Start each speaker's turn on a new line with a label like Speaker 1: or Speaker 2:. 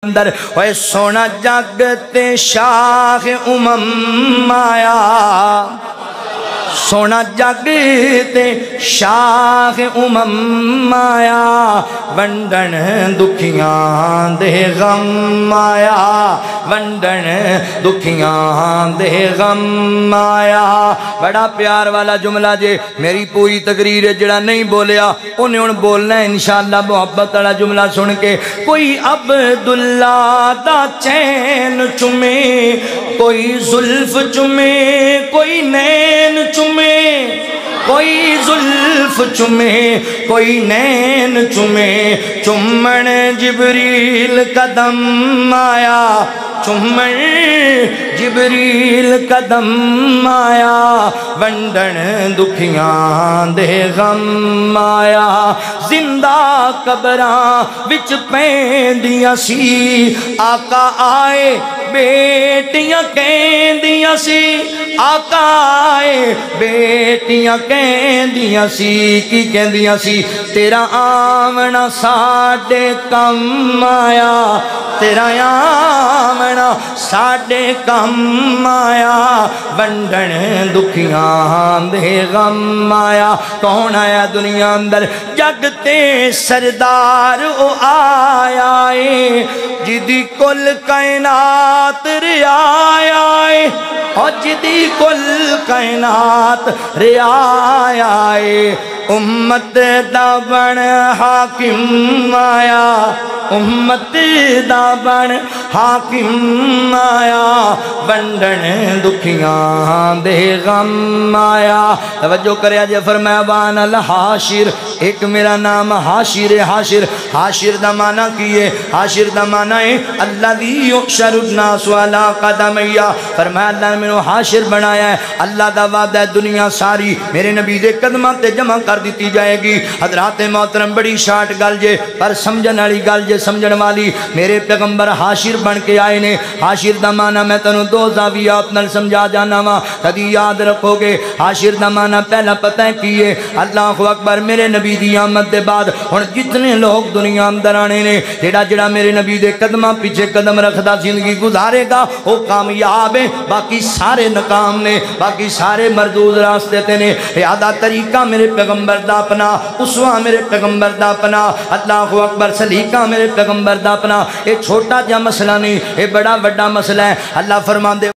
Speaker 1: اندر اوے سونا جگتے شاہ آیا، سونا جگتے شاہ آیا، ونڈن دکھیاں دے غم آیا، ونڈن دکھیاں دے غم آیا۔ بڑا پیار والا جملہ جے، میری پوری تقریر ہے جڑا نہیں بولیا انہیں ان بولنا ہے انشاءاللہ محبت والا جملہ سن کے۔ کوئی عبداللہ دا چین چمے، کوئی زلف چمے، کوئی نین چمے، کوئی زلف چمے، کوئی نین چمے، چمن جبریل قدم آیا، چمن جبریل قدم آیا، ونڈن دکھیاں دے غم آیا۔ زندہ قبراں وچ پیندیاں سی، آقا آئے بیٹیاں کہندیاں سی، آقا آئے بیٹیاں کہندیاں سی، کی کہندیاں سی؟ تیرا آمنا ساڈے کم آیا، تیرا آمنا ساڈے کم آیا، ونڈن دکھیاں دے غم آیا۔ کون آیا دنیا اندر؟ جگتے سردار او آیا ہے، جدی کل کائنات رعایا ہے، اور جدی کل کائنات رعایا ہے۔ امت دا بن حاکم آیا، امت دا بن حاکم آیا، ونڈن دکھیاں دے غم آیا۔ توجہ کریا جے، فرمایا وان الحاشر، ایک میرا نام حاشر ہے۔ حاشر، حاشر دا معنی کیے؟ حاشر دا معنی ہے الذی یحشر الناس علی قدمیہ۔ فرمایا اللہ نے میں حاشر بنایا ہے، اللہ دا وعدہ ہے دنیا ساری میرے نبی دے قدماں تے جمع کر دیتی جائے گی۔ حضرات محترم بڑی شارٹ گل جے پر سمجھن والی گل جے، سمجھن والی۔ میرے پیغمبر حاشر بن کے آئے نے۔ حاشر دا معنی میں تنوں دو زاویات نال سمجھا جانا وا، کدی یاد رکھو گے۔ حاشر دا معنی پہلا پتہ ہے کی ہے؟ اللہ اکبر، میرے نبی دی آمد دے بعد ہن جتنے لوگ دنیا اندر آنے نے، جڑا جڑا میرے نبی دے قدماں پیچھے قدم رکھدا زندگی گزارے گا وہ کامیاب ہے، باقی سارے ناکام نے، باقی سارے مردود راستے تے نے۔ لہذا طریقہ میرے پیغمبر دا اپنا، اسوہ میرے پیغمبر دا اپنا، اللہ اکبر، سلیقہ میرے پیغمبر دا اپنا۔ یہ چھوٹا جا مسئلہ نہیں، یہ بڑا بڑا مسئلہ ہے۔ اللہ فرمان دے